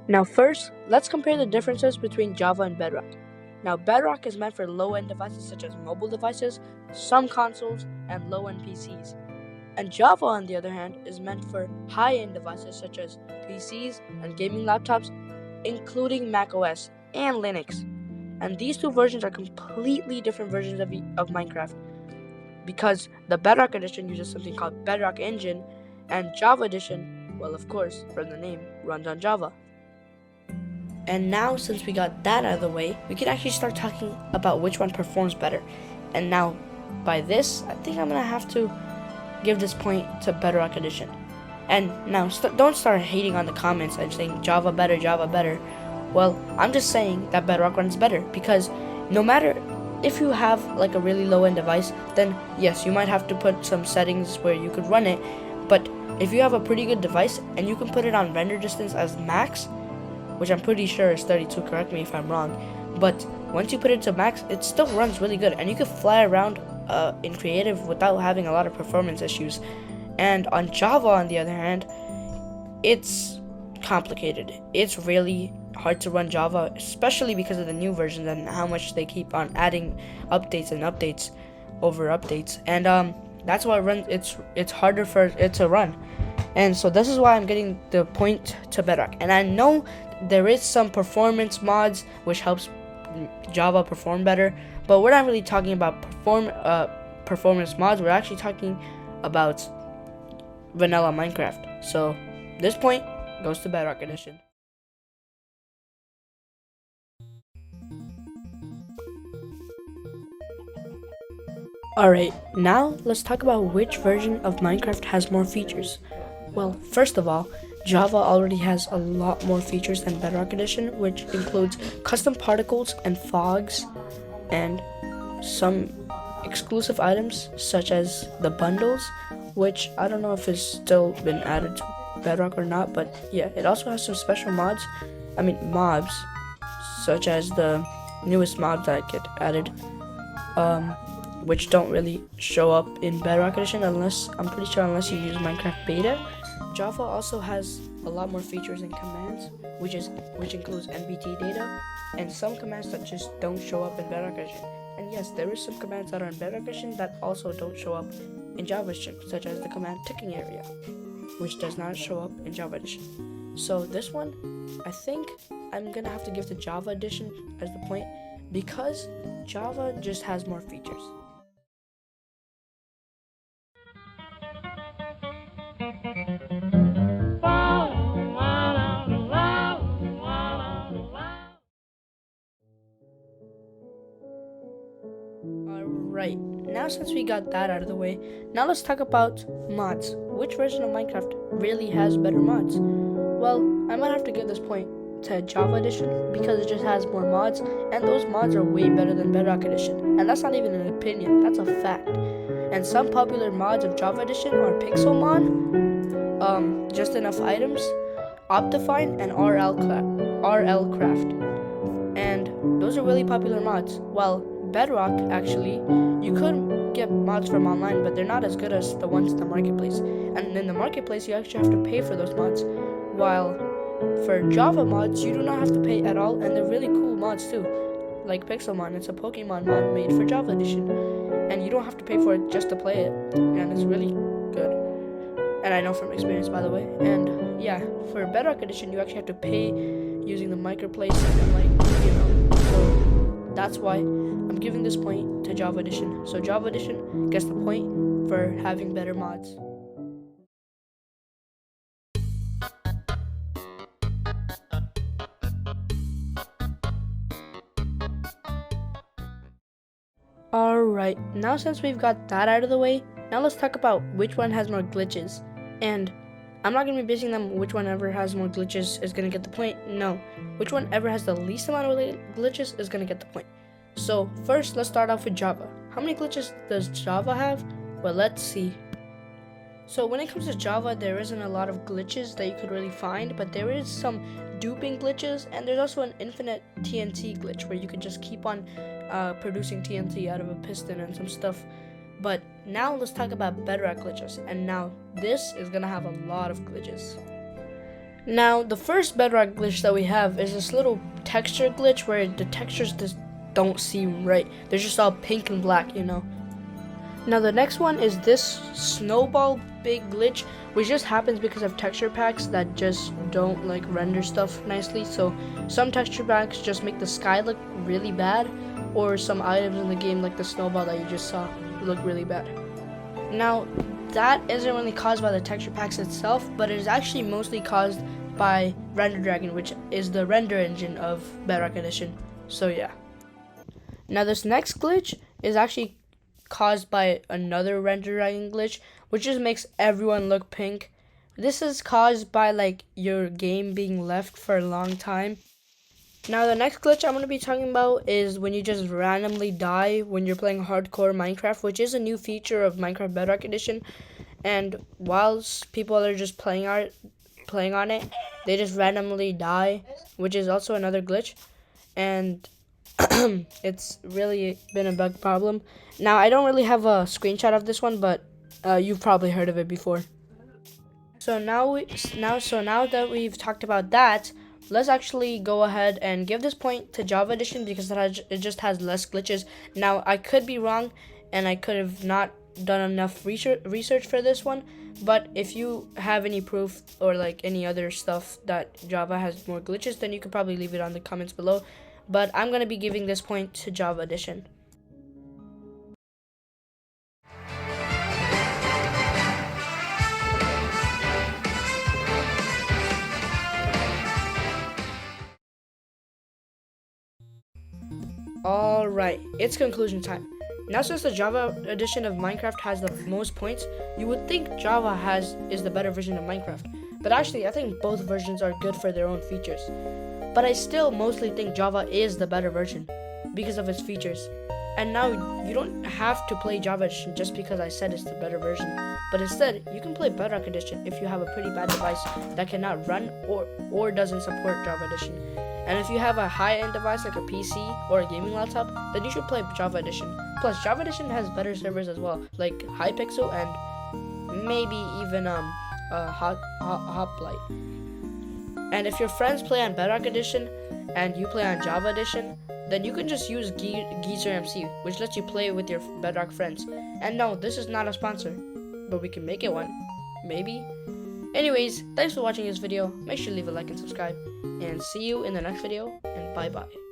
Now first, let's compare the differences between Java and Bedrock. Now Bedrock is meant for low-end devices such as mobile devices, some consoles, and low-end PCs. And Java, on the other hand, is meant for high-end devices such as PCs and gaming laptops, including macOS and Linux. And these two versions are completely different versions of Minecraft, because the Bedrock Edition uses something called Bedrock Engine, and Java Edition, well, of course, from the name, runs on Java. And now, since we got that out of the way, we can actually start talking about which one performs better. And now, by this, I think I'm going to have to give this point to Bedrock Edition. And now, don't start hating on the comments and saying Java better, Java better. Well, I'm just saying that Bedrock runs better, because no matter if you have like a really low-end device, then yes, you might have to put some settings where you could run it. But if you have a pretty good device and you can put it on render distance as max, which I'm pretty sure is 32, correct me if I'm wrong, but once you put it to max, it still runs really good, and you can fly around in creative without having a lot of performance issues. And on Java, on the other hand, it's complicated. It's really hard to run Java, especially because of the new versions and how much they keep on adding updates and updates over updates, and that's why it's harder for it to run. And so this is why I'm getting the point to Bedrock. And I know there is some performance mods which helps Java perform better, but we're not really talking about performance mods. We're actually talking about vanilla Minecraft. So this point goes to Bedrock Edition. Alright, now let's talk about which version of Minecraft has more features. Well, first of all, Java already has a lot more features than Bedrock Edition, which includes custom particles and fogs, and some exclusive items such as the bundles, which I don't know if it's still been added to Bedrock or not, but yeah, it also has some special mobs, such as the newest mobs that get added, which don't really show up in Bedrock Edition unless you use Minecraft Beta. Java also has a lot more features and commands, which includes NBT data and some commands that just don't show up in Bedrock Edition. And yes, there is some commands that are in Bedrock Edition that also don't show up in Java Edition, such as the command ticking area, which does not show up in Java Edition. So this one, I think I'm gonna have to give the Java Edition as the point, because Java just has more features. Alright, now since we got that out of the way, now let's talk about mods. Which version of Minecraft really has better mods? Well, I might have to give this point to Java Edition, because it just has more mods, and those mods are way better than Bedrock Edition. And that's not even an opinion, that's a fact. And some popular mods of Java Edition are Pixelmon, Just Enough Items, Optifine, and RL Craft. And those are really popular mods. While Bedrock, actually, you could get mods from online, but they're not as good as the ones in the marketplace. And in the marketplace, you actually have to pay for those mods. While for Java mods, you do not have to pay at all, and they're really cool mods too. Like Pixelmon, it's a Pokemon mod made for Java Edition, and you don't have to pay for it just to play it, and it's really good. And I know from experience, by the way. And yeah, for Bedrock Edition, you actually have to pay using the marketplace, and so that's why I'm giving this point to Java Edition. So Java Edition gets the point for having better mods. Alright, now since we've got that out of the way, now let's talk about which one has more glitches. And I'm not going to be basing them which one ever has more glitches is going to get the point. No, which one ever has the least amount of glitches is going to get the point. So first, let's start off with Java. How many glitches does Java have? Well, let's see. So when it comes to Java, there isn't a lot of glitches that you could really find, but there is some duping glitches, and there's also an infinite TNT glitch where you could just keep on producing TNT out of a piston and some stuff. But now let's talk about Bedrock glitches, and now this is gonna have a lot of glitches. Now, the first Bedrock glitch that we have is this little texture glitch where the textures just don't seem right. They're just all pink and black, you know. Now, the next one is this snowball big glitch, which just happens because of texture packs that just don't like render stuff nicely. So some texture packs just make the sky look really bad, or some items in the game like the snowball that you just saw look really bad. Now, that isn't really caused by the texture packs itself, but it is actually mostly caused by Render Dragon, which is the render engine of Bedrock Edition. So yeah. Now this next glitch is actually caused by another Render Dragon glitch, which just makes everyone look pink. This is caused by like your game being left for a long time. Now the next glitch I'm going to be talking about is when you just randomly die when you're playing hardcore Minecraft, which is a new feature of Minecraft Bedrock Edition. And whilst people are just playing on it, they just randomly die, which is also another glitch. And it's really been a bug problem. Now I don't really have a screenshot of this one, but you've probably heard of it before. So now that we've talked about that, let's actually go ahead and give this point to Java Edition because it just has less glitches. Now I could be wrong, and I could have not done enough research for this one, but if you have any proof or like any other stuff that Java has more glitches, then you could probably leave it on the comments below. But I'm going to be giving this point to Java Edition. Alright, it's conclusion time. Now since the Java edition of Minecraft has the most points, you would think Java is the better version of Minecraft. But actually, I think both versions are good for their own features. But I still mostly think Java is the better version because of its features. And now you don't have to play Java Edition just because I said it's the better version. But instead, you can play Bedrock Edition if you have a pretty bad device that cannot run or doesn't support Java Edition. And if you have a high-end device like a PC or a gaming laptop, then you should play Java Edition. Plus, Java Edition has better servers as well, like Hypixel and maybe even Hoplite. And if your friends play on Bedrock Edition and you play on Java Edition, then you can just use Geezer MC, which lets you play with your Bedrock friends. And no, this is not a sponsor, but we can make it one. Maybe. Anyways, thanks for watching this video. Make sure to leave a like and subscribe. And see you in the next video, and bye-bye.